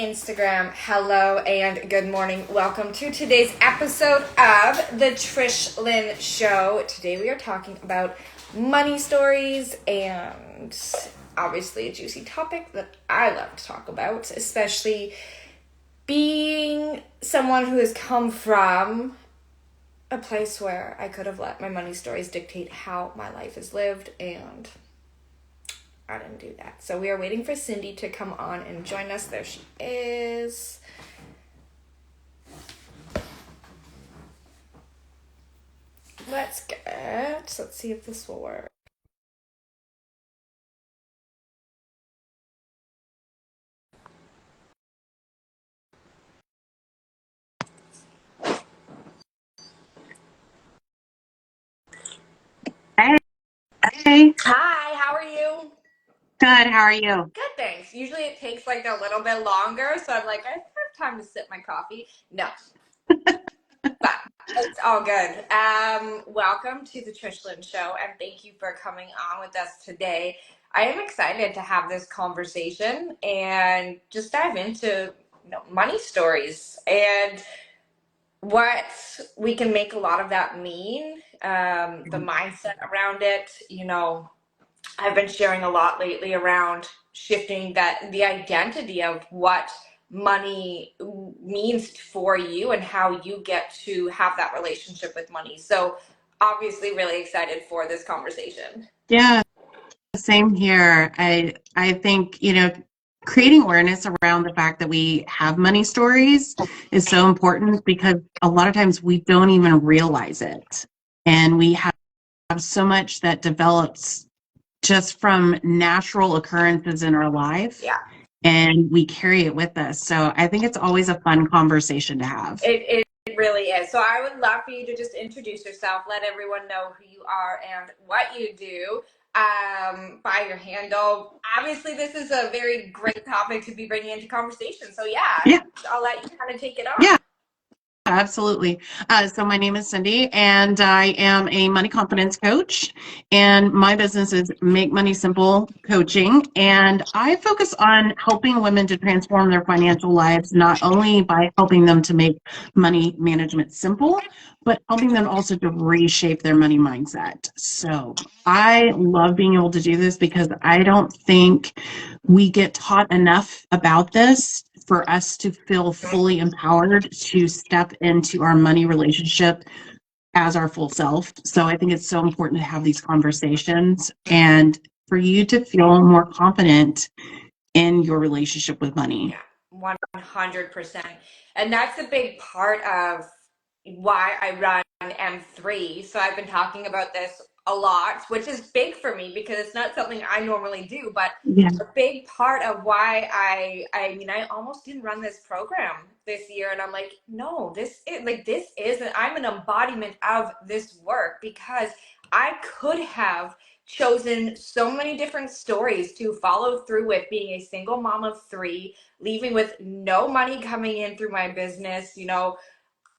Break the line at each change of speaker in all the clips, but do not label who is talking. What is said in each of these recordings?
Instagram. Hello and good morning. Welcome to today's episode of The Trish Lynn Show. Today we are talking about money stories and obviously a juicy topic that I love to talk about, especially being someone who has come from a place where I could have let my money stories dictate how my life is lived, and I didn't do that. So we are waiting for Cindy to come on and join us. There she is. Let's see if this will work.
Hey.
Hi, how are you?
Good. How are you?
Good, thanks. Usually it takes like a little bit longer, so I'm like, I have time to sip my coffee. No, but it's all good. Welcome to the Trish Lynn Show, and thank you for coming on with us today. I am excited to have this conversation and just dive into money stories and what we can make a lot of that mean, the mindset around it. I've been sharing a lot lately around shifting the identity of what money means for you and how you get to have that relationship with money. So obviously really excited for this conversation.
Yeah, same here. I think, creating awareness around the fact that we have money stories is so important because a lot of times we don't even realize it. And we have so much that develops just from natural occurrences in our life.
Yeah.
And we carry it with us. So I think it's always a fun conversation to have.
It really is. So I would love for you to just introduce yourself, let everyone know who you are and what you do, by your handle. Obviously, this is a very great topic to be bringing into conversation. So
Yeah.
I'll let you kind of take it on.
Yeah. Absolutely. So my name is Cindy, and I am a money confidence coach, and my business is Make Money Simple Coaching, and I focus on helping women to transform their financial lives, not only by helping them to make money management simple, but helping them also to reshape their money mindset. So I love being able to do this because I don't think we get taught enough about this for us to feel fully empowered to step into our money relationship as our full self. So I think it's so important to have these conversations and for you to feel more confident in your relationship with money.
Yeah, 100%. And that's a big part of why I run M3. So I've been talking about this a lot, which is big for me because it's not something I normally do, but
Yeah.
a big part of why I almost didn't run this program this year. And I'm like, no, I'm an embodiment of this work because I could have chosen so many different stories to follow through with, being a single mom of 3, leaving with no money coming in through my business.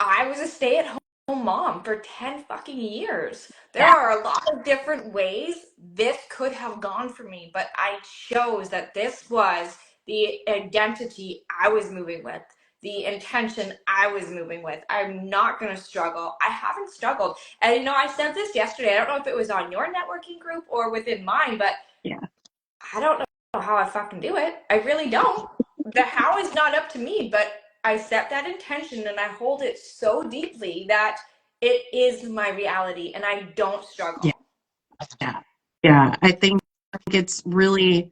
I was a stay-at-home mom for 10 fucking years. There are a lot of different ways this could have gone for me, but I chose that this was the identity I was moving with, the intention I was moving with. I'm not going to struggle. I haven't struggled. And I said this yesterday. I don't know if it was on your networking group or within mine, but
Yeah.
I don't know how I fucking do it. I really don't. The how is not up to me, but I set that intention and I hold it so deeply that it is my reality and I don't struggle.
Yeah. Yeah. I think it's really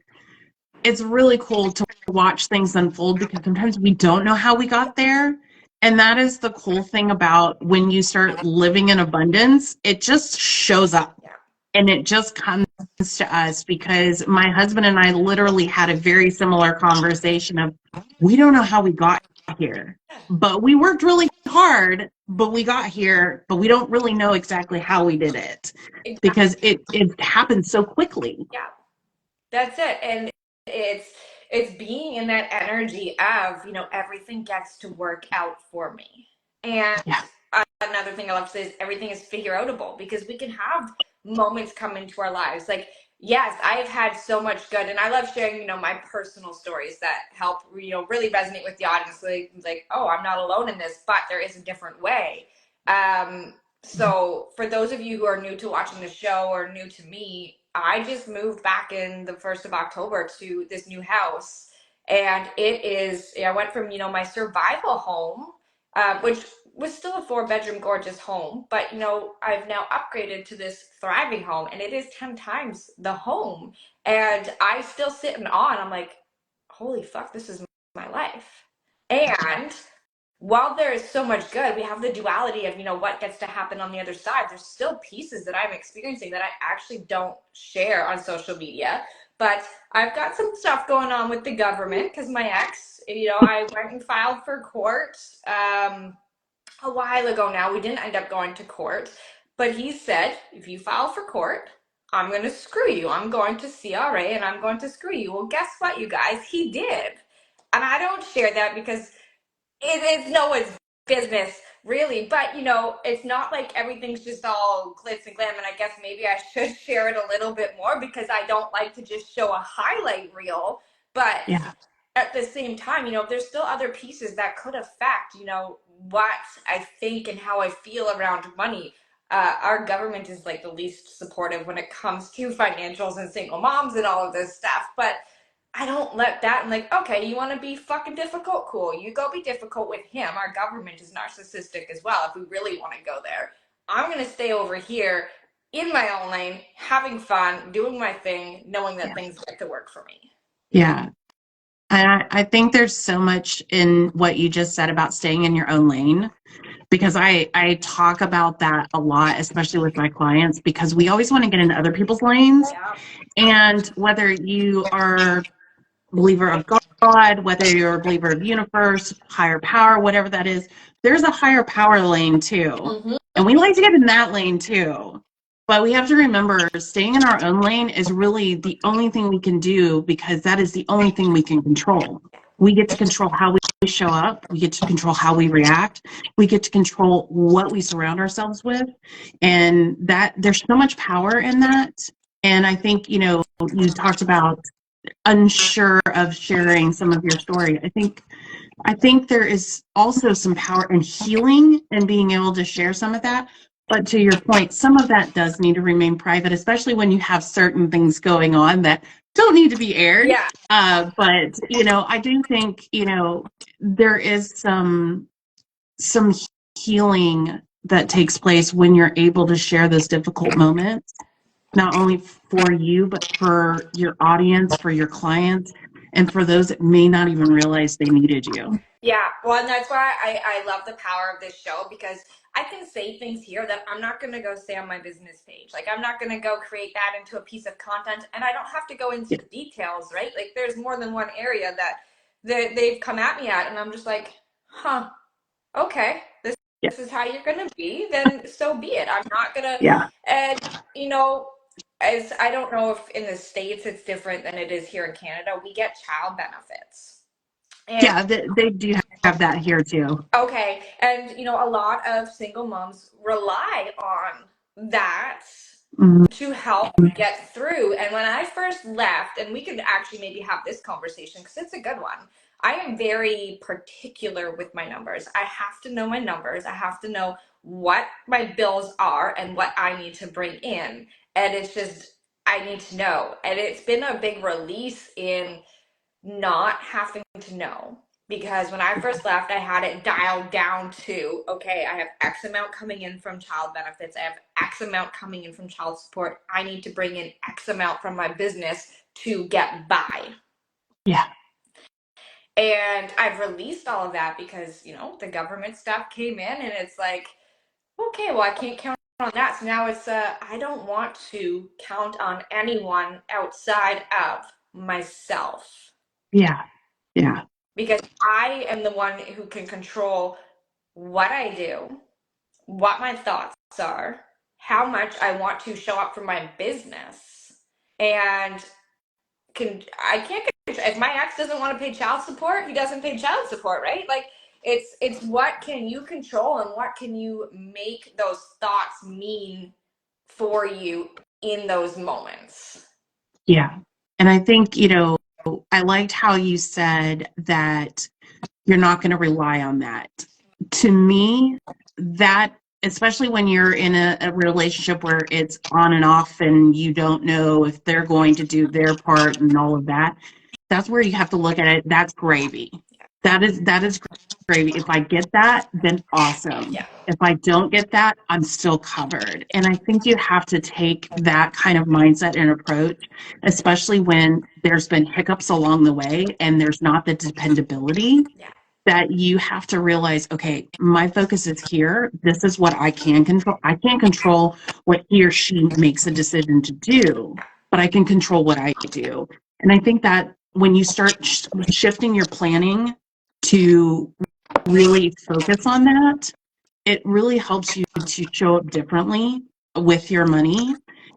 cool to watch things unfold because sometimes we don't know how we got there. And that is the cool thing about when you start living in abundance, it just shows up.
Yeah.
And it just comes to us because my husband and I literally had a very similar conversation of we don't know how we got here, but we worked really hard, but we got here, but we don't really know exactly how we did it because it happened so quickly.
Yeah, that's it. And it's being in that energy of, everything gets to work out for me. And
Yeah.
another thing I love to say is everything is figure outable because we can have moments come into our lives. Like Yes, I've had so much good, and I love sharing, my personal stories that help, really resonate with the audience. Like, oh, I'm not alone in this, but there is a different way. Um, so for those of you who are new to watching the show or new to me, I just moved back in the 1st of October to this new house, and I went from, my survival home, which was still a 4-bedroom gorgeous home, but I've now upgraded to this thriving home, and it is 10 times the home, and I still sit in awe, and I'm like, holy fuck, this is my life. And while there is so much good, we have the duality of what gets to happen on the other side. There's still pieces that I'm experiencing that I actually don't share on social media, but I've got some stuff going on with the government because my ex, I went and filed for court a while ago now. We didn't end up going to court, but he said, if you file for court, I'm going to screw you. I'm going to CRA and I'm going to screw you. Well, guess what, you guys? He did. And I don't share that because it's no one's business, really. But, it's not like everything's just all glitz and glam. And I guess maybe I should share it a little bit more because I don't like to just show a highlight reel. But
Yeah.
at the same time, there's still other pieces that could affect, what I think and how I feel around money. Our government is like the least supportive when it comes to financials and single moms and all of this stuff. But I don't let that. I'm like, okay, you want to be fucking difficult? Cool. You go be difficult with him. Our government is narcissistic as well, if we really want to go there. I'm going to stay over here in my own lane, having fun, doing my thing, knowing that
Yeah.
things get to work for me.
Yeah. And I think there's so much in what you just said about staying in your own lane, because I talk about that a lot, especially with my clients, because we always want to get into other people's lanes.
Yeah.
And whether you are a believer of God, whether you're a believer of universe, higher power, whatever that is, there's a higher power lane too.
Mm-hmm.
And we like to get in that lane too. But we have to remember staying in our own lane is really the only thing we can do, because that is the only thing we can control. We get to control how we show up. We get to control how we react. We get to control what we surround ourselves with. And that there's so much power in that. And I think, you talked about unsure of sharing some of your story. I think there is also some power in healing and being able to share some of that. But to your point, some of that does need to remain private, especially when you have certain things going on that don't need to be aired.
Yeah.
But I do think there is some healing that takes place when you're able to share those difficult moments, not only for you, but for your audience, for your clients, and for those that may not even realize they needed you.
Yeah, well, and that's why I love the power of this show, because I can say things here that I'm not going to go say on my business page. Like, I'm not going to go create that into a piece of content, and I don't have to go into
Yeah.
the details, right? Like, there's more than one area that they've come at me at, and I'm just like, huh, okay,
Yeah.
this is how you're going to be, then so be it. I'm not going to,
Yeah.
and, as I don't know if in the States it's different than it is here in Canada, we get child benefits. And
Yeah, they do have that here too.
okay. And, a lot of single moms rely on that
Mhm.
to help get through. And when I first left, and we could actually maybe have this conversation because it's a good one. I am very particular with my numbers. I have to know my numbers. I have to know what my bills are and what I need to bring in. And it's just, I need to know. And it's been a big release in not having to know, because when I first left, I had it dialed down to, okay, I have X amount coming in from child benefits, I have X amount coming in from child support, I need to bring in X amount from my business to get by.
Yeah.
And I've released all of that because, the government stuff came in, and it's like, okay, well, I can't count on that. So now it's, I don't want to count on anyone outside of myself,
Yeah. Yeah.
because I am the one who can control what I do, what my thoughts are, how much I want to show up for my business, and I can't control, if my ex doesn't want to pay child support, he doesn't pay child support, right? Like, it's what can you control and what can you make those thoughts mean for you in those moments.
Yeah. And I think, I liked how you said that you're not going to rely on that. To me, that, especially when you're in a relationship where it's on and off and you don't know if they're going to do their part and all of that, that's where you have to look at it. That's gravy. That is gravy. If I get that, then awesome.
Yeah.
If I don't get that, I'm still covered. And I think you have to take that kind of mindset and approach, especially when there's been hiccups along the way and there's not the dependability,
Yeah.
that you have to realize, okay, my focus is here. This is what I can control. I can't control what he or she makes a decision to do, but I can control what I do. And I think that when you start shifting your planning to really focus on that, it really helps you to show up differently with your money.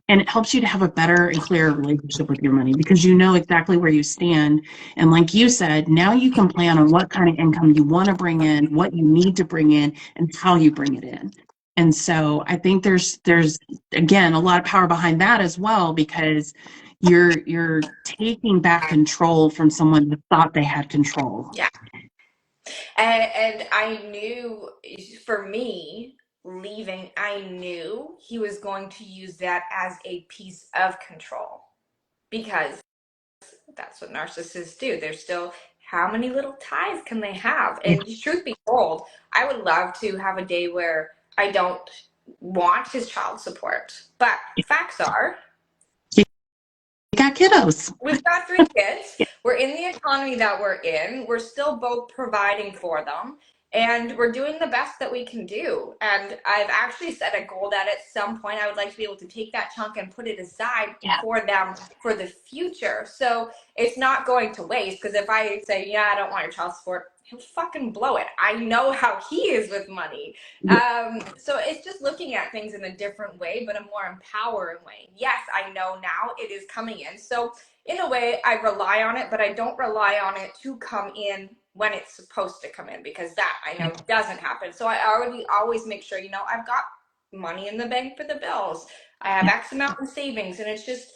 And it helps you to have a better and clearer relationship with your money because you know exactly where you stand. And like you said, now you can plan on what kind of income you want to bring in, what you need to bring in, and how you bring it in. And so I think there's again a lot of power behind that as well, because you're taking back control from someone that thought they had control.
Yeah. And I knew, for me, leaving, I knew he was going to use that as a piece of control, because that's what narcissists do. They're still, how many little ties can they have?
Yeah.
And truth be told, I would love to have a day where I don't want his child support. But facts are,
You got kiddos.
we've got 3 kids. We're in the economy that we're in. We're still both providing for them. And we're doing the best that we can do. And I've actually set a goal that at some point I would like to be able to take that chunk and put it aside
Yeah.
for them for the future. So it's not going to waste. Because if I say, yeah, I don't want your child support, he'll fucking blow it. I know how he is with money. So it's just looking at things in a different way, but a more empowering way. Yes, I know now it is coming in. So in a way, I rely on it, but I don't rely on it to come in when it's supposed to come in, because that I know doesn't happen. So I already always make sure, I've got money in the bank for the bills. I have X amount in savings, and it's just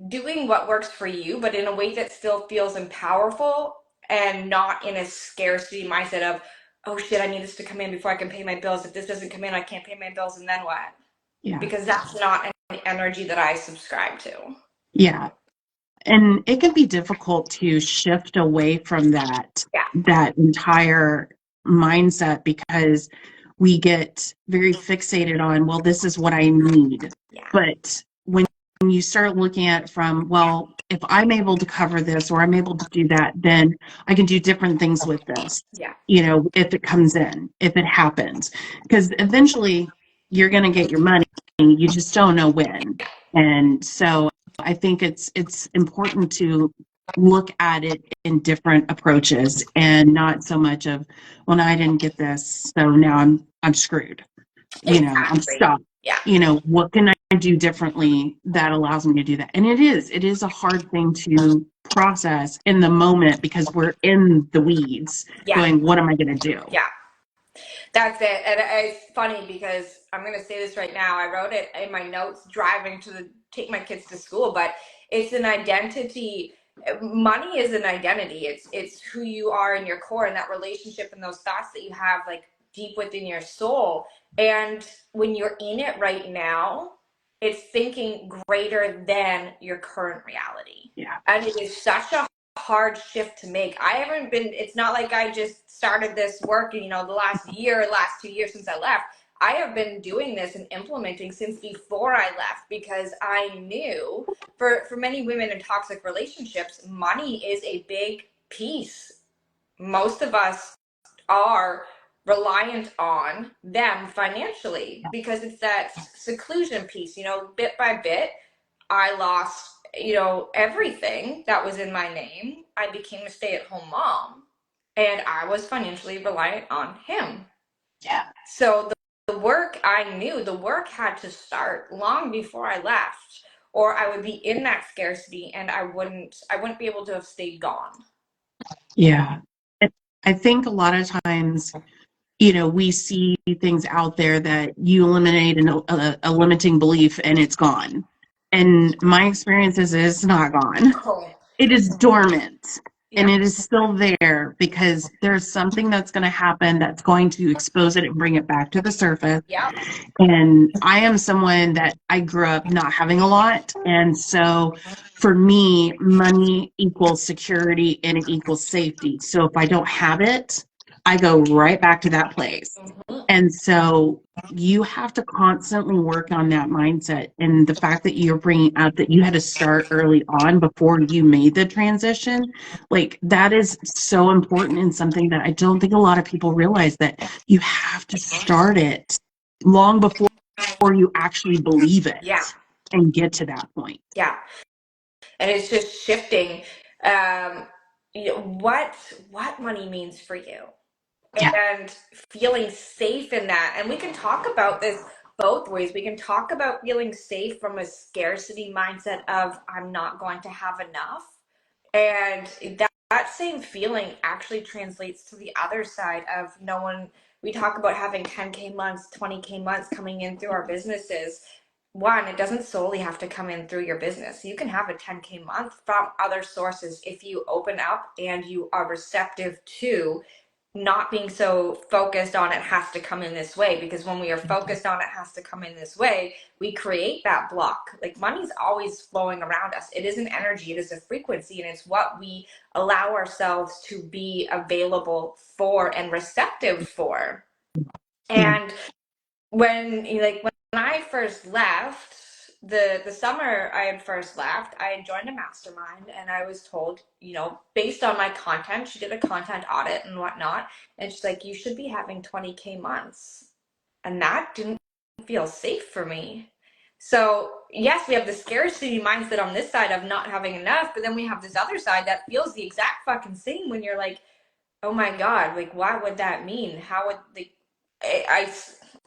doing what works for you, but in a way that still feels powerful and not in a scarcity mindset of, oh shit, I need this to come in before I can pay my bills. If this doesn't come in, I can't pay my bills, and then what?
Yeah.
Because that's not an energy that I subscribe to.
Yeah. And it can be difficult to shift away from that entire mindset, because we get very fixated on, well, this is what I need.
Yeah.
But when you start looking at it from, well, if I'm able to cover this or I'm able to do that, then I can do different things with this.
Yeah.
If it comes in, if it happens, because eventually you're going to get your money. You just don't know when. And so I think it's important to look at it in different approaches and not so much of, well, no, I didn't get this, so now I'm screwed. I'm stuck.
Yeah.
What can I do differently that allows me to do that? And it is a hard thing to process in the moment, because we're in the weeds going, what am I going to do?
Yeah. That's it. And it's funny because I'm going to say this right now. I wrote it in my notes driving to take my kids to school, but it's an identity. Money is an identity. It's who you are in your core, and that relationship and those thoughts that you have like deep within your soul. And when you're in it right now, it's thinking greater than your current reality.
Yeah.
And it is such a hard shift to make. It's not like I just started this work, the last 2 years since I left. I have been doing this and implementing since before I left, because I knew for many women in toxic relationships, money is a big piece. Most of us are reliant on them financially because it's that seclusion piece, bit by bit. I lost, everything that was in my name. I became a stay-at-home mom, and I was financially reliant on him.
Yeah.
So the work, I knew the work had to start long before I left, or I would be in that scarcity and I wouldn't be able to have stayed gone.
Yeah. I think a lot of times, we see things out there that you eliminate a limiting belief and it's gone. And my experience is it's not gone.
Oh,
It is dormant. And
yeah,
it is still there because there's something that's going to happen that's going to expose it and bring it back to the surface.
yeah,
And I am someone that I grew up not having a lot. And so for me, money equals security and it equals safety. So if I don't have it, I go right back to that place.
mhm,
And so you have to constantly work on that mindset. And the fact that you're bringing up that you had to start early on before you made the transition, like that is so important and something that I don't think a lot of people realize, that you have to start it long before you actually believe
yeah,
it and get to that point.
yeah. And it's just shifting, um, what money means for you,
Yeah.
and feeling safe in that. And we can talk about this both ways. We can talk about feeling safe from a scarcity mindset of I'm not going to have enough. And that same feeling actually translates to the other side of no one. We talk about having 10K months, 20K months coming in through our businesses. One, it doesn't solely have to come in through your business. You can have a 10K month from other sources if you open up and you are receptive to not being so focused on it has to come in this way. Because when we are focused on it has to come in this way, we create that block. Like money's always flowing around us. It is an energy, it is a frequency, and it's what we allow ourselves to be available for and receptive for.
Yeah.
And when I first left, the summer I had first left, I had joined a mastermind, and I was told, based on my content, she did a content audit and whatnot, and she's like, you should be having 20K months. And that didn't feel safe for me. So yes, we have the scarcity mindset on this side of not having enough, but then we have this other side that feels the exact fucking same when you're like, oh my God, like, what would that mean? How would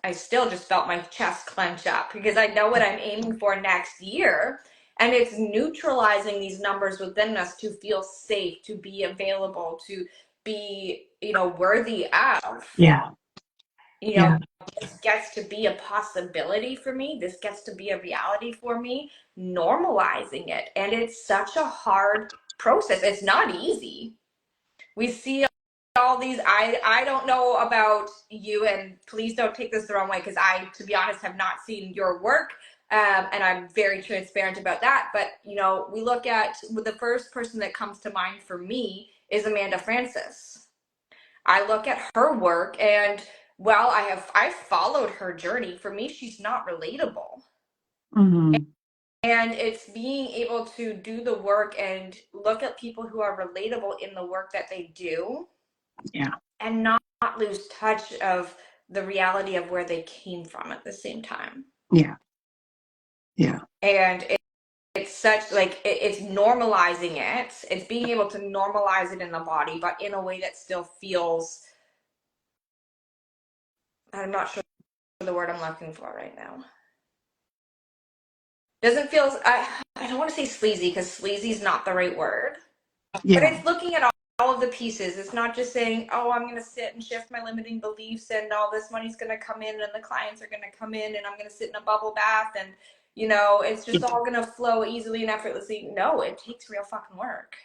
I still just felt my chest clench up because I know what I'm aiming for next year. And it's neutralizing these numbers within us to feel safe, to be available, to be, worthy of.
Yeah.
You know,
Yeah.
this gets to be a possibility for me. This gets to be a reality for me, normalizing it. And it's such a hard process. It's not easy. We see all these, I don't know about you, and please don't take this the wrong way, because I, to be honest, have not seen your work, and I'm very transparent about that. But we look at the first person that comes to mind for me is Amanda Francis. I look at her work, and well, I followed her journey. For me, she's not relatable.
Mm-hmm.
And it's being able to do the work and look at people who are relatable in the work that they do.
Yeah.
And not lose touch of the reality of where they came from at the same time.
Yeah. Yeah.
And it's such like it's normalizing it. It's being able to normalize it in the body, but in a way that still feels, I'm not sure the word I'm looking for right now. Doesn't feel, I don't want to say sleazy, because sleazy is not the right word. But
Yeah.
it's looking at all of the pieces. It's not just saying, oh, I'm going to sit and shift my limiting beliefs and all this money's going to come in and the clients are going to come in and I'm going to sit in a bubble bath and, it's just all going to flow easily and effortlessly. No, it takes real fucking work.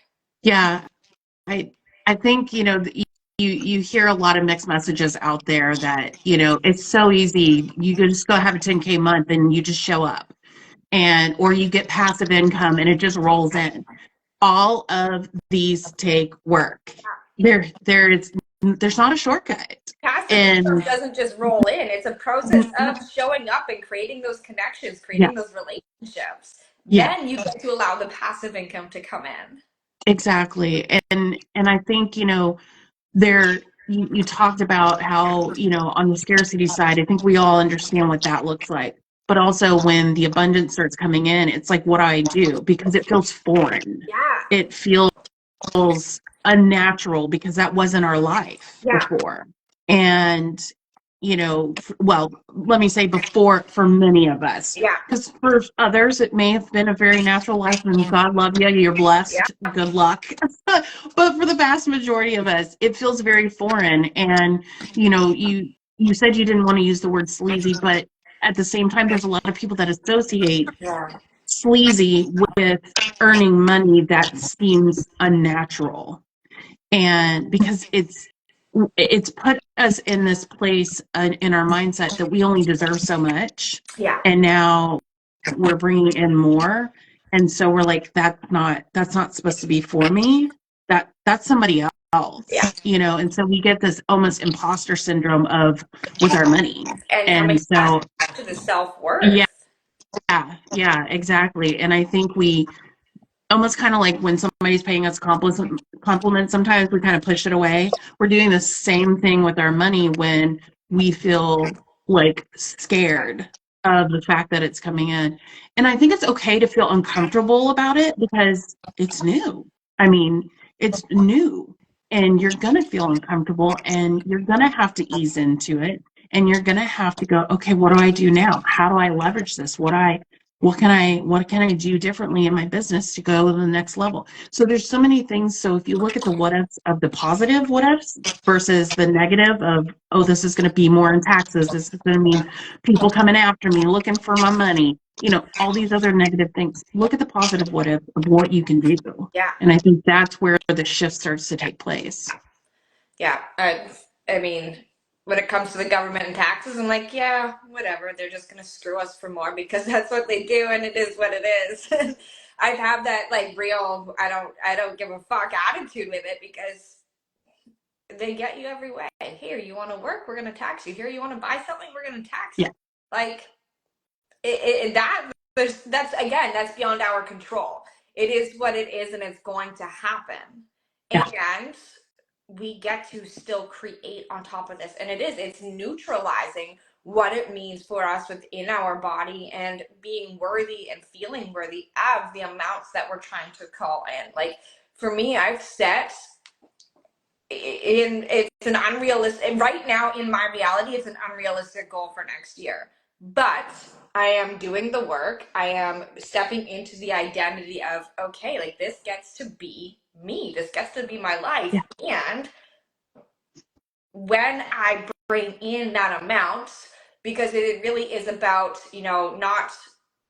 Yeah. I think, you hear a lot of mixed messages out there that, it's so easy. You can just go have a 10K month and you just show up, or you get passive income and it just rolls in. All of these take work. There's not a shortcut.
Passive income
And
doesn't just roll in. It's a process of showing up and creating those connections,
yeah,
creating those relationships.
yeah,
Then you get to allow the passive income to come in.
exactly. And I think, there you talked about how, on the scarcity side, I think we all understand what that looks like. But also when the abundance starts coming in, it's like, what do I do? Because it feels foreign.
Yeah.
It feels unnatural because that wasn't our life
Yeah.
before. And, well, let me say before for many of us,
Yeah.
because for others, it may have been a very natural life and God love you, you're
Yeah.
blessed, good luck. But for the vast majority of us, it feels very foreign. And, you said you didn't want to use the word sleazy, but at the same time, there's a lot of people that associate
Yeah.
sleazy with earning money that seems unnatural. And because it's put us in this place in our mindset that we only deserve so much,
Yeah.
and now we're bringing in more, and so we're like, that's not supposed to be for me. That's somebody
Yeah.
else, and so we get this almost imposter syndrome of with our money.
And coming
And
back
so
to the self-worth.
yeah, yeah, exactly. And I think we almost kind of like when somebody's paying us compliments, sometimes we kind of push it away. We're doing the same thing with our money when we feel like scared of the fact that it's coming in. And I think it's okay to feel uncomfortable about it because it's new. I mean, it's new, and you're going to feel uncomfortable, and you're going to have to ease into it, and you're going to have to go, okay, what do I do now? How do I leverage this? What can I do differently in my business to go to the next level? So there's so many things. So if you look at the what ifs of the positive what ifs versus the negative of, oh, this is going to be more in taxes, this is going to mean people coming after me, looking for my money, all these other negative things. Look at the positive what if of what you can do.
Yeah.
And I think that's where the shift starts to take place.
Yeah. I mean, when it comes to the government and taxes, I'm like, yeah, whatever. They're just gonna screw us for more because that's what they do, and it is what it is. I've had that like real I don't give a fuck attitude with it because they get you every way. Here, you want to work, we're gonna tax you. Here, you want to buy something, we're gonna tax you.
Yeah.
Like that's again, that's beyond our control. It is what it is, and it's going to happen.
Yeah.
And we get to still create on top of this, and it's neutralizing what it means for us within our body and being worthy and feeling worthy of the amounts that we're trying to call in. Like for me, I've set it's an unrealistic right now in my reality, it's an unrealistic goal for next year, but I am doing the work. I am stepping into the identity of, okay, like this gets to be me, this gets to be my life.
Yeah.
And when I bring in that amount, because it really is about, not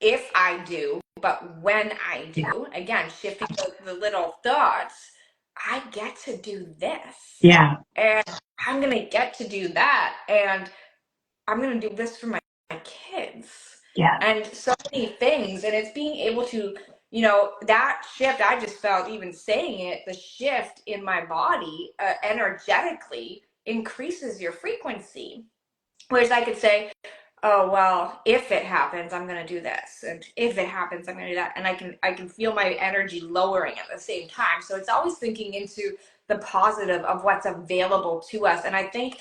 if I do, but when I
Yeah.
do, again, shifting the little thoughts, I get to do this.
Yeah.
And I'm going to get to do that. And I'm going to do this for my kids.
Yeah.
And so many things. And it's being able to, that shift, I just felt even saying it, the shift in my body energetically increases your frequency. Whereas I could say, oh well, if it happens, I'm going to do this, and if it happens, I'm going to do that, and I can feel my energy lowering at the same time. So it's always thinking into the positive of what's available to us. And I think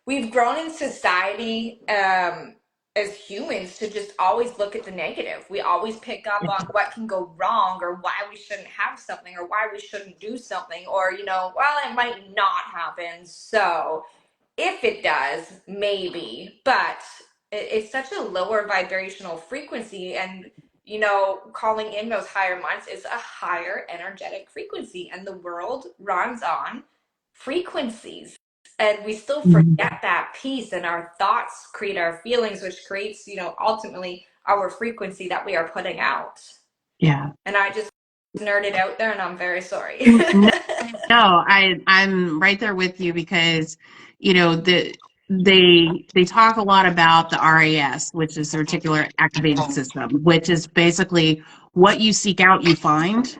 we've grown in society as humans to just always look at the negative. We always pick up on what can go wrong, or why we shouldn't have something, or why we shouldn't do something, or well, it might not happen, so if it does, maybe. But it's such a lower vibrational frequency, and calling in those higher minds is a higher energetic frequency, and the world runs on frequencies, and we still forget that piece, and our thoughts create our feelings, which creates ultimately our frequency that we are putting out.
Yeah.
And I just nerded out there, and I'm very sorry.
No, I'm right there with you because, they talk a lot about the RAS, which is the reticular activating system, which is basically what you seek out, you find.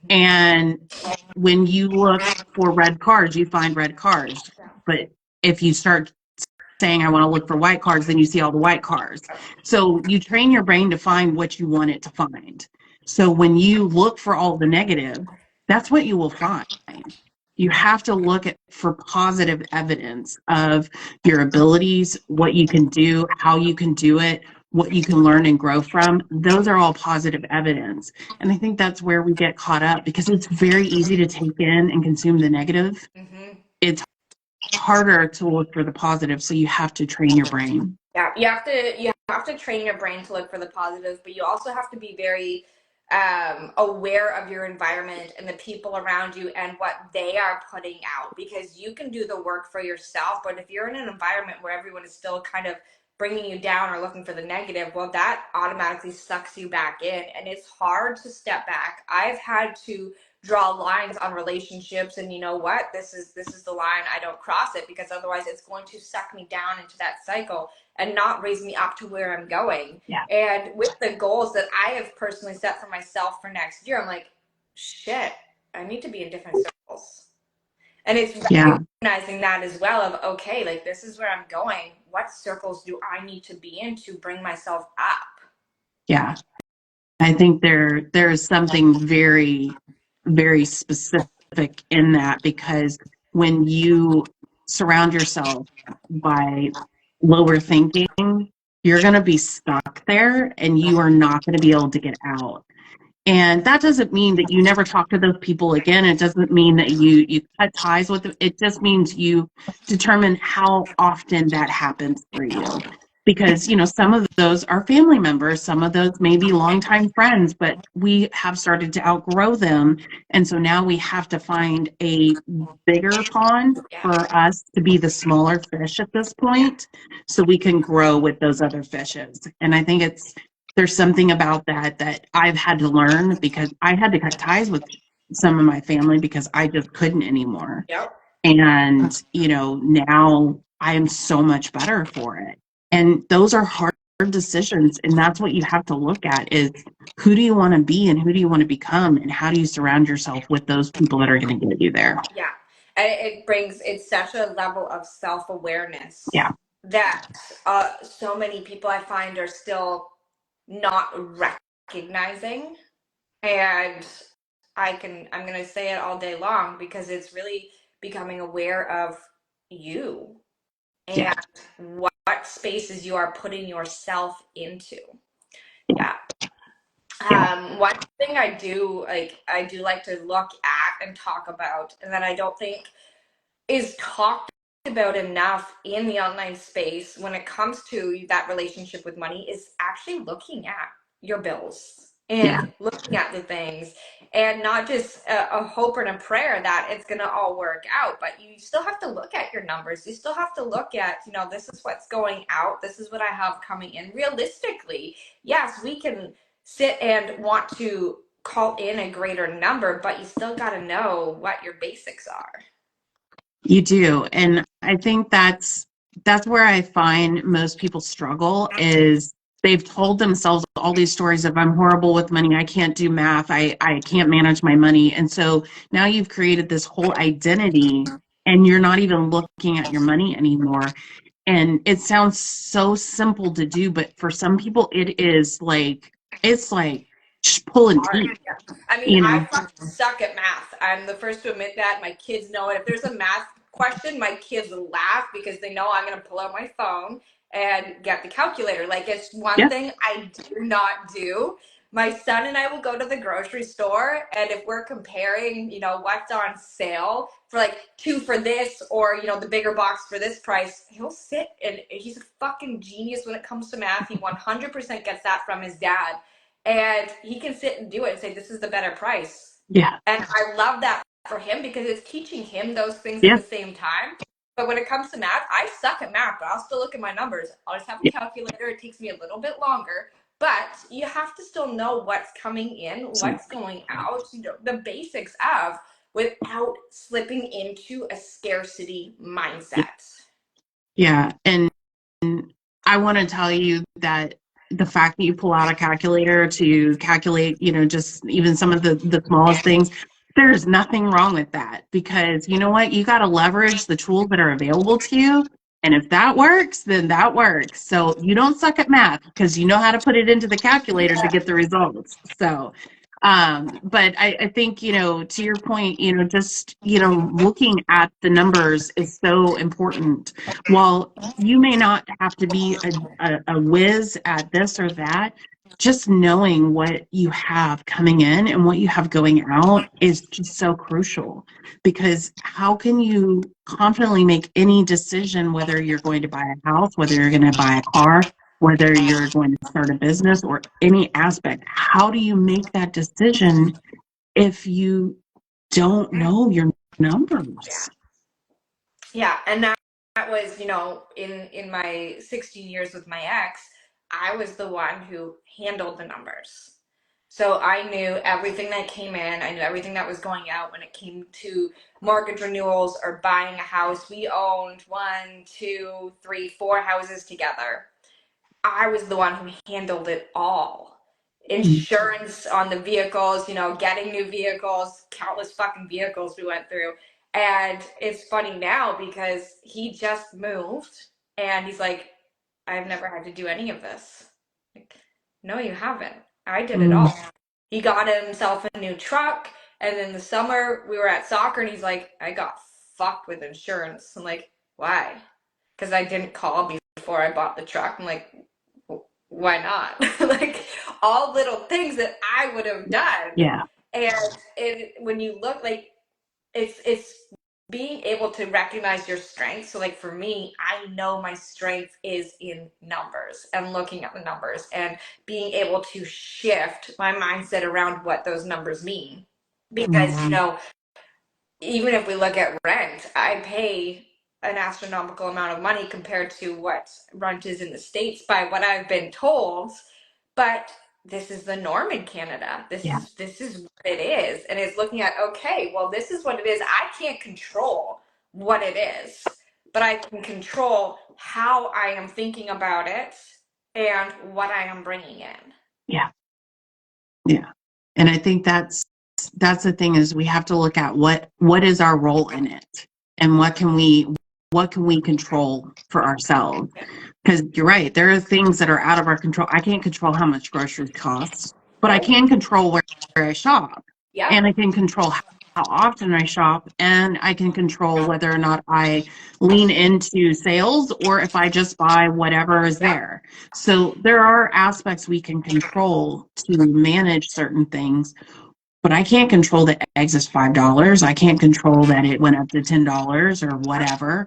And when you look for red cars, you find red cars. But if you start saying, I want to look for white cars, then you see all the white cars. So you train your brain to find what you want it to find. So when you look for all the negative, that's what you will find. You have to look for positive evidence of your abilities, what you can do, how you can do it, what you can learn and grow from. Those are all positive evidence. And I think that's where we get caught up because it's very easy to take in and consume the negative.
Mm-hmm.
It's harder to look for the positive, so you have to train your brain.
Yeah, you have to train your brain to look for the positives, but you also have to be very aware of your environment and the people around you and what they are putting out, because you can do the work for yourself, but if you're in an environment where everyone is still kind of bringing you down or looking for the negative, well, that automatically sucks you back in. And it's hard to step back. I've had to draw lines on relationships, and you know what, this is the line. I don't cross it, because otherwise it's going to suck me down into that cycle and not raise me up to where I'm going.
Yeah.
And with the goals that I have personally set for myself for next year, I'm like, shit, I need to be in different circles. And it's
Yeah.
recognizing that as well, of okay, like this is where I'm going. What circles do I need to be in to bring myself up?
Yeah. I think there's something very, very specific in that, because when you surround yourself by lower thinking, you're going to be stuck there and you are not going to be able to get out. And that doesn't mean that you never talk to those people again. It doesn't mean that you cut ties with them. It just means you determine how often that happens for you. Because, some of those are family members, some of those may be longtime friends, but we have started to outgrow them. And so now we have to find a bigger pond for us to be the smaller fish at this point, so we can grow with those other fishes. And I think there's something about that I've had to learn, because I had to cut ties with some of my family because I just couldn't anymore.
Yep.
And, now I am so much better for it. And those are hard decisions. And that's what you have to look at is, who do you want to be and who do you want to become? And how do you surround yourself with those people that are going to get you there?
Yeah. And it's such a level of self-awareness.
Yeah.
That so many people I find are still not recognizing. And I'm going to say it all day long, because it's really becoming aware of you and
Yeah.
what spaces you are putting yourself into. Yeah. One thing I do like to look at and talk about, and that I don't think is talked about enough in the online space when it comes to that relationship with money, is actually looking at your bills and looking at the things, and not just a hope and a prayer that it's going to all work out, but you still have to look at your numbers. You still have to look at, this is what's going out, this is what I have coming in. Realistically, yes, we can sit and want to call in a greater number, but you still got to know what your basics are.
You do. And I think that's where I find most people struggle, is they've told themselves all these stories of, I'm horrible with money, I can't do math, I can't manage my money. And so now you've created this whole identity and you're not even looking at your money anymore. And it sounds so simple to do, but for some people it is like, it's like pulling teeth.
I mean, I fucking suck at math. I'm the first to admit that. My kids know it. If there's a math question, my kids laugh because they know I'm going to pull out my phone and get the calculator. Like, it's one thing I do not do. My son and I will go to the grocery store, and if we're comparing, what's on sale for like 2 for this, or, the bigger box for this price, he'll sit, and he's a fucking genius when it comes to math. He 100% gets that from his dad. And he can sit and do it and say, this is the better price.
Yeah.
And I love that for him, because it's teaching him those things at the same time. But when it comes to math, I suck at math, but I'll still look at my numbers. I'll just have a calculator. It takes me a little bit longer. But you have to still know what's coming in, what's going out, the basics of, without slipping into a scarcity mindset.
Yeah. And I want to tell you that the fact that you pull out a calculator to calculate, just even some of the smallest things, there's nothing wrong with that, because you know what? You got to leverage the tools that are available to you. And if that works, then that works. So you don't suck at math because you know how to put it into the calculator to get the results. So, but I think, to your point, just, looking at the numbers is so important. While you may not have to be a whiz at this or that, just knowing what you have coming in and what you have going out is just so crucial, because how can you confidently make any decision, whether you're going to buy a house, whether you're going to buy a car, whether you're going to start a business or any aspect? How do you make that decision if you don't know your numbers?
Yeah. And was, in my 16 years with my ex, I was the one who handled the numbers. So I knew everything that came in. I knew everything that was going out when it came to mortgage renewals or buying a house. We owned one, two, three, four houses together. I was the one who handled it all.
Mm.
Insurance on the vehicles, getting new vehicles, countless fucking vehicles we went through. And it's funny now because he just moved and he's like, I've never had to do any of this. Like, no, you haven't. I did it
Mm.
all. He got himself a new truck, and in the summer we were at soccer and he's like, I got fucked with insurance. I'm like, why? Because I didn't call before I bought the truck. I'm like, why not? Like all little things that I would have done.
Yeah.
And when you look, like, it's being able to recognize your strengths. So like for me, I know my strength is in numbers and looking at the numbers and being able to shift my mindset around what those numbers mean. Because, even if we look at rent, I pay an astronomical amount of money compared to what rent is in the States by what I've been told. But this is the norm in Canada. This
Yeah.
is this is what it is. And it's looking at, okay, well, this is what it is. I can't control what it is, but I can control how I am thinking about it and what I am bringing in.
Yeah. Yeah. And I think that's the thing is we have to look at what is our role in it and what can we control for ourselves. Because you're right, there are things that are out of our control. I can't control how much groceries cost, but I
No.
can control where I shop. And
Yep.
I can control how often I shop, and I can control whether or not I lean into sales or if I just buy whatever is
Yep.
there. So there are aspects we can control to manage certain things, but I can't control that eggs is $5. I can't control that it went up to $10 or whatever,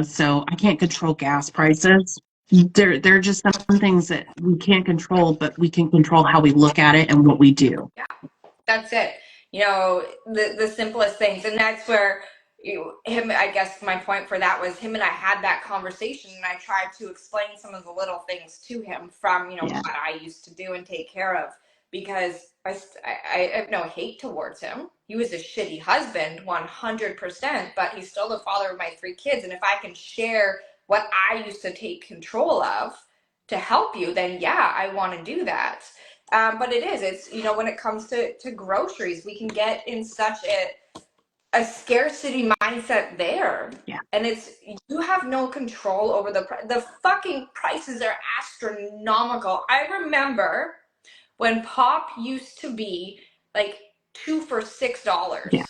so I can't control gas prices. There are just some things that we can't control, but we can control how we look at it and what we do.
Yeah. That's it. The simplest things. And that's where him, I guess my point for that was him and I had that conversation and I tried to explain some of the little things to him from,
Yeah.
what I used to do and take care of, because I have no hate towards him. He was a shitty husband, 100%, but he's still the father of my three kids. And if I can share what I used to take control of to help you, then yeah, I want to do that. But it's, when it comes to groceries, we can get in such a scarcity mindset there.
Yeah.
And you have no control over the fucking prices are astronomical. I remember when pop used to be like 2 for $6.
Yeah.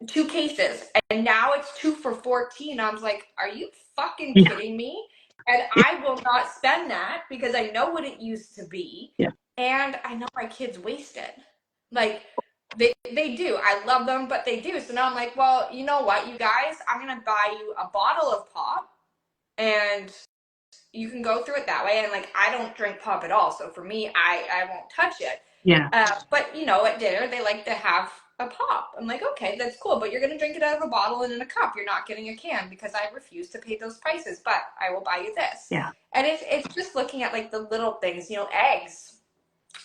2 cases, and now it's 2 for 14. I was like, are you fucking
Yeah.
kidding me? And I will not spend that because I know what it used to be,
Yeah.
and I know my kids waste it. Like, they do. I love them, but they do. So now I'm like, well, you know what, you guys, I'm gonna buy you a bottle of pop, and you can go through it that way. And like, I don't drink pop at all, so for me, I won't touch it.
Yeah.
But at dinner they like to have a pop. I'm like, okay, that's cool, but you're gonna drink it out of a bottle and in a cup. You're not getting a can because I refuse to pay those prices. But I will buy you this.
Yeah.
And it's just looking at like the little things, eggs.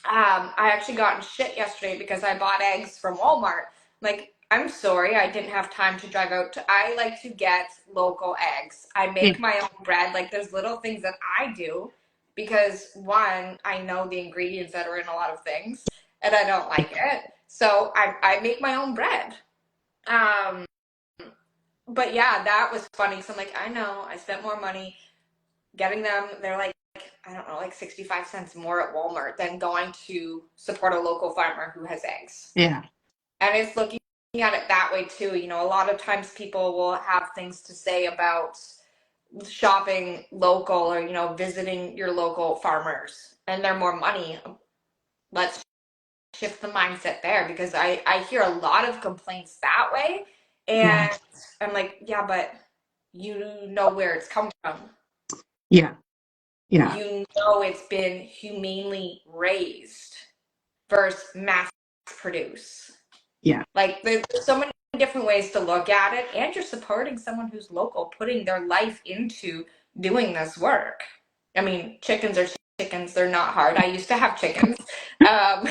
I actually got in shit yesterday because I bought eggs from Walmart. Like, I'm sorry, I didn't have time to drive out I like to get local eggs. I
Yeah.
make my own bread. Like, there's little things that I do because, one, I know the ingredients that are in a lot of things and I don't like it. So I make my own bread. Um, but yeah, that was funny because I'm like, I know I spent more money getting them. They're like, I don't know, like 65 cents more at Walmart than going to support a local farmer who has eggs.
Yeah.
And it's looking at it that way too. A lot of times people will have things to say about shopping local or, visiting your local farmers and they're more money. Let's shift the mindset there because I hear a lot of complaints that way.
Yeah.
And I'm like, yeah, but you know where it's come from.
Yeah. Yeah.
It's been humanely raised versus mass produce.
Yeah.
Like there's so many different ways to look at it, and you're supporting someone who's local, putting their life into doing this work. I mean, chickens are chickens, they're not hard. I used to have chickens, but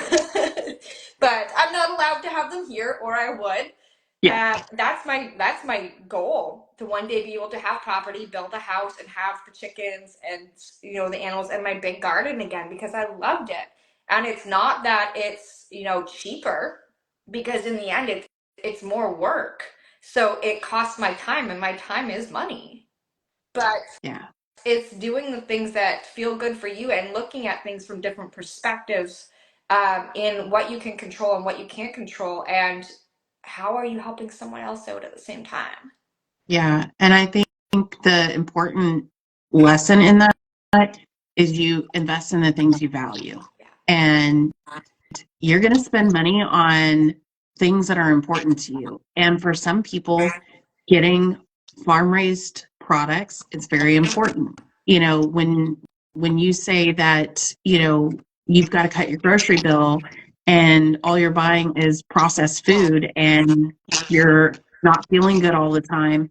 I'm not allowed to have them here, or I would.
Yeah.
That's my goal, to one day be able to have property, build a house, and have the chickens and the animals and my big garden again, because I loved it. And it's not that it's cheaper, because in the end it's more work. So it costs my time, and my time is money. But
Yeah.
it's doing the things that feel good for you and looking at things from different perspectives, in what you can control and what you can't control, and how are you helping someone else out at the same time.
Yeah. And I think the important lesson in that is you invest in the things you value.
Yeah.
And you're going to spend money on things that are important to you. And for some people, getting farm raised products is very important. When you say that, you've got to cut your grocery bill and all you're buying is processed food and you're not feeling good all the time,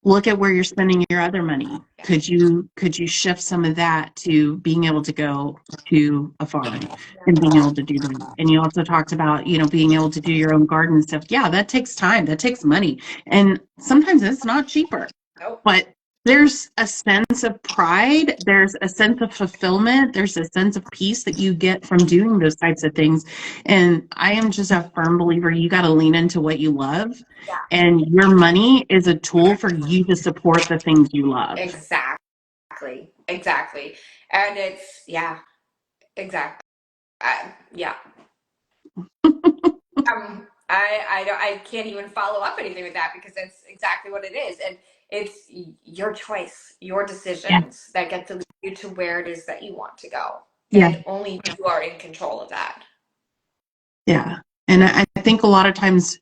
look at where you're spending your other money. Could you shift some of that to being able to go to a farm and being able to do that? And you also talked about, being able to do your own garden and stuff. Yeah, that takes time, that takes money. And sometimes it's not cheaper.
Nope.
But there's a sense of pride, there's a sense of fulfillment, there's a sense of peace that you get from doing those types of things. And I am just a firm believer you got to lean into what you love.
Yeah.
And your money is a tool for you to support the things you love.
Exactly. And it's, yeah, exactly. Yeah. I can't even follow up anything with that, because that's exactly what it is. And it's your choice, your decisions that get to lead you to where it is that you want to go.
Yeah.
And only you are in control of that.
Yeah. And I think a lot of times,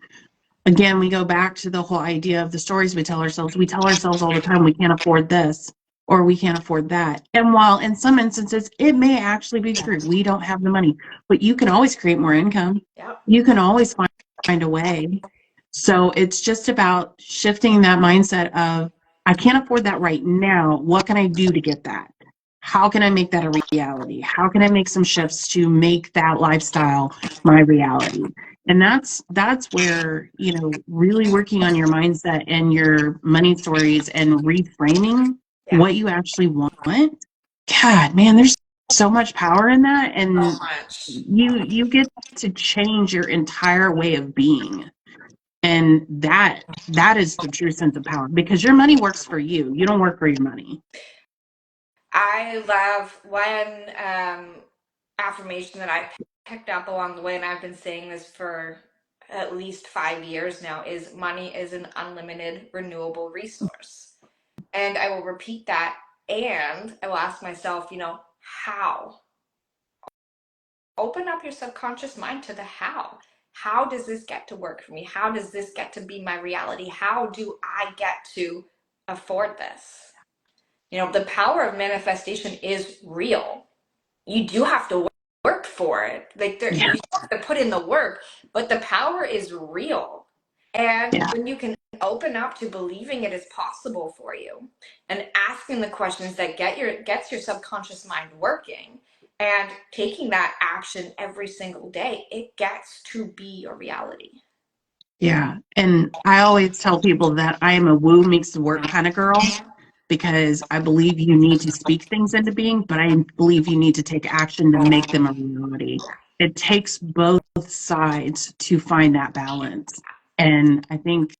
again, we go back to the whole idea of the stories we tell ourselves. We tell ourselves all the time, we can't afford this or we can't afford that. And while in some instances, it may actually be true, we don't have the money, but you can always create more income.
Yep.
You can always find a way. So it's just about shifting that mindset of, I can't afford that right now. What can I do to get that? How can I make that a reality? How can I make some shifts to make that lifestyle my reality? And that's where, really working on your mindset and your money stories and reframing what you actually want. God, man, there's so much power in that. And
So much.
you get to change your entire way of being. And that is the true sense of power, because your money works for you. You don't work for your money.
I love one affirmation that I picked up along the way, and I've been saying this for at least 5 years now, is money is an unlimited renewable resource. And I will repeat that, and I will ask myself, how? Open up your subconscious mind to the how. How does this get to work for me? How does this get to be my reality? How do I get to afford this? The power of manifestation is real. You do have to work for it. You have to put in the work, but the power is real. And when you can open up to believing it is possible for you and asking the questions that gets your subconscious mind working and taking that action every single day, it gets to be a reality.
Yeah. And I always tell people that I am a woo makes the work kind of girl, because I believe you need to speak things into being, but I believe you need to take action to make them a reality. It takes both sides to find that balance. And I think,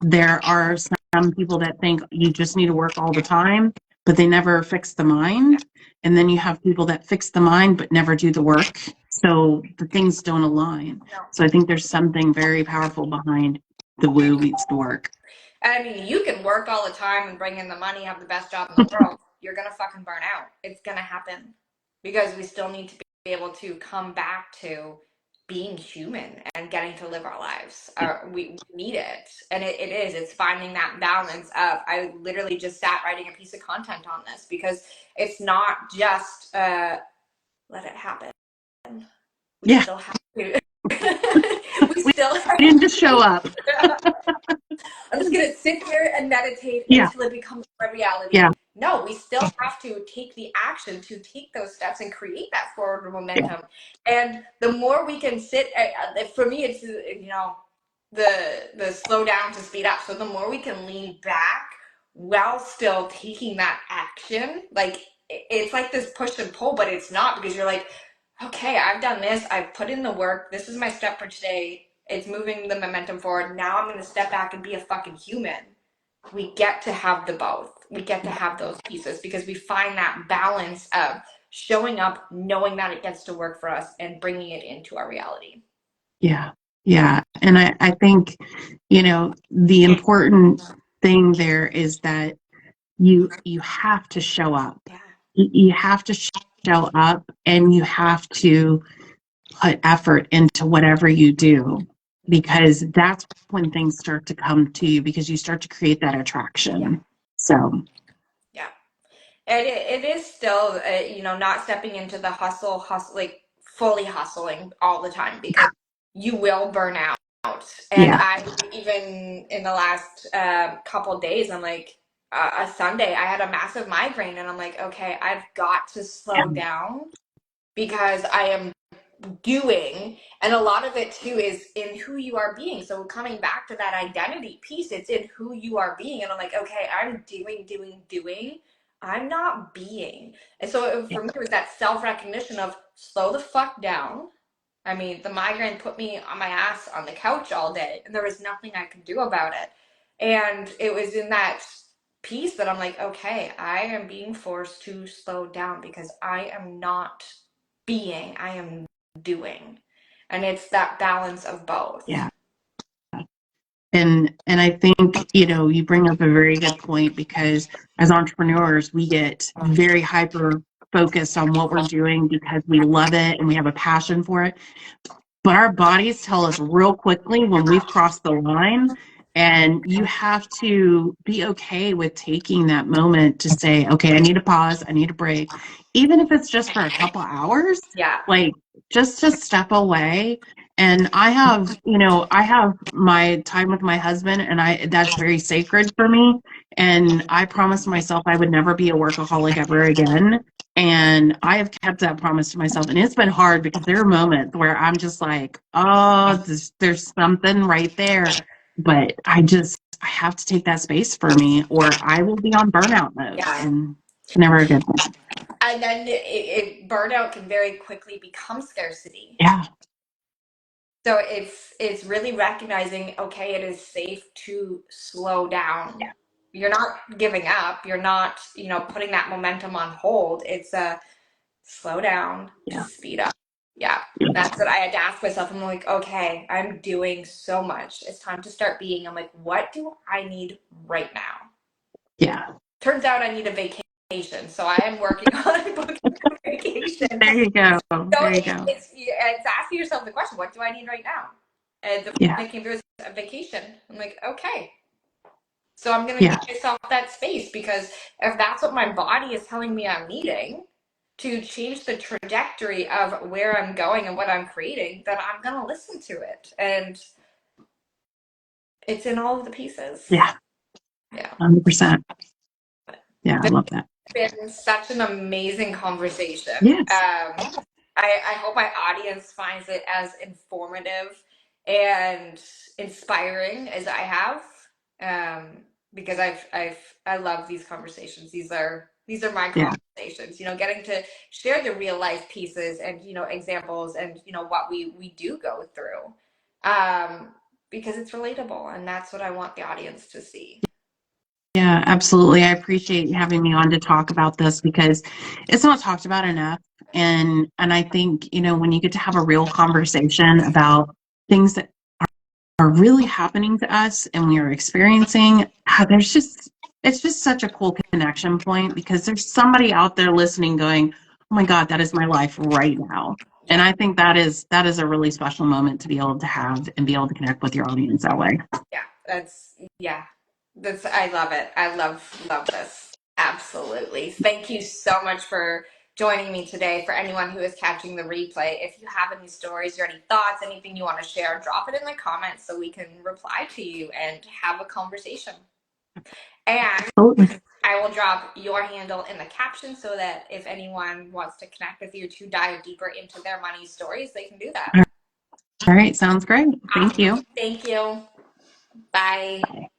there are some people that think you just need to work all the time, but they never fix the mind. And then you have people that fix the mind, but never do the work. So the things don't align. So I think there's something very powerful behind the woo meets the work.
I mean, you can work all the time and bring in the money, have the best job in the world. You're going to fucking burn out. It's going to happen, because we still need to be able to come back to being human and getting to live our lives. We need it. And it's finding that balance of, I literally just sat writing a piece of content on this, because it's not just let it happen. We still have to We still
We didn't just show up.
I'm just gonna sit here and meditate
Yeah.
until it becomes my reality.
Yeah.
No, we still have to take the action to take those steps and create that forward momentum. And the more we can sit, for me, it's the slow down to speed up. So the more we can lean back while still taking that action, like it's like this push and pull, but it's not, because you're like, okay, I've done this, I've put in the work, this is my step for today, it's moving the momentum forward. Now I'm going to step back and be a fucking human. We get to have the both. We get to have those pieces because we find that balance of showing up, knowing that it gets to work for us, and bringing it into our reality.
Yeah. Yeah. And I think, the important thing there is that you have to show up.
Yeah.
You have to show up, and you have to put effort into whatever you do, because that's when things start to come to you, because you start to create that attraction.
Yeah.
So
Yeah. And it is still, not stepping into the hustle, like fully hustling all the time, because you will burn out. And
yeah.
I, even in the last couple days, I'm like, a Sunday, I had a massive migraine, and I'm like, okay, I've got to slow down because I am doing. And a lot of it too is in who you are being. So coming back to that identity piece, it's in who you are being. And I'm like, okay, I'm doing. I'm not being. And so for me, it was that self-recognition of slow the fuck down. I mean, the migraine put me on my ass on the couch all day, and there was nothing I could do about it. And it was in that piece that I'm like, okay, I am being forced to slow down because I am not being, I am doing. And it's that balance of both.
Yeah. And I think, you bring up a very good point, because as entrepreneurs, we get very hyper focused on what we're doing because we love it and we have a passion for it. But our bodies tell us real quickly when we've crossed the line, and you have to be okay with taking that moment to say, okay, I need a pause, I need a break, even if it's just for a couple hours.
Yeah.
Like, just to step away. And I have my time with my husband, and that's very sacred for me. And I promised myself I would never be a workaholic ever again. And I have kept that promise to myself. And it's been hard because there are moments where I'm just like, oh, there's something right there. But I have to take that space for me, or I will be on burnout mode.
Yeah.
And it's never a good thing.
And then burnout can very quickly become scarcity.
Yeah.
So it's really recognizing, okay, it is safe to slow down.
Yeah.
You're not giving up. You're not, putting that momentum on hold. It's a slow down,
Yeah.
speed up. Yeah. That's what I had to ask myself. I'm like, okay, I'm doing so much. It's time to start being. I'm like, what do I need right now?
Yeah.
Turns out I need a vacation. So I am working on booking a vacation.
There you go.
So
There you go.
it's asking yourself the question, what do I need right now? And the
Yeah.
thing came through is a vacation. I'm like, okay. So I'm going to give myself that space, because if that's what my body is telling me I'm needing to change the trajectory of where I'm going and what I'm creating, then I'm going to listen to it. And it's in all of the pieces.
Yeah.
Yeah.
100%. Yeah, I love that.
It's been such an amazing conversation.
Yes.
I hope my audience finds it as informative and inspiring as I have, because I love these conversations. These are my conversations. Getting to share the real life pieces and examples and what we do go through, because it's relatable, and that's what I want the audience to see.
Yeah, absolutely. I appreciate you having me on to talk about this, because it's not talked about enough. And I think, when you get to have a real conversation about things that are really happening to us and we are experiencing, it's just such a cool connection point, because there's somebody out there listening going, oh my God, that is my life right now. And I think that is a really special moment to be able to have and be able to connect with your audience that way.
Yeah, I love it. I love this. Absolutely. Thank you so much for joining me today. For anyone who is catching the replay, if you have any stories or any thoughts, anything you want to share, drop it in the comments so we can reply to you and have a conversation. And
Absolutely.
I will drop your handle in the caption so that if anyone wants to connect with you to dive deeper into their money stories, they can do that.
All right. Sounds great. Thank
Awesome.
you.
Thank you. Bye.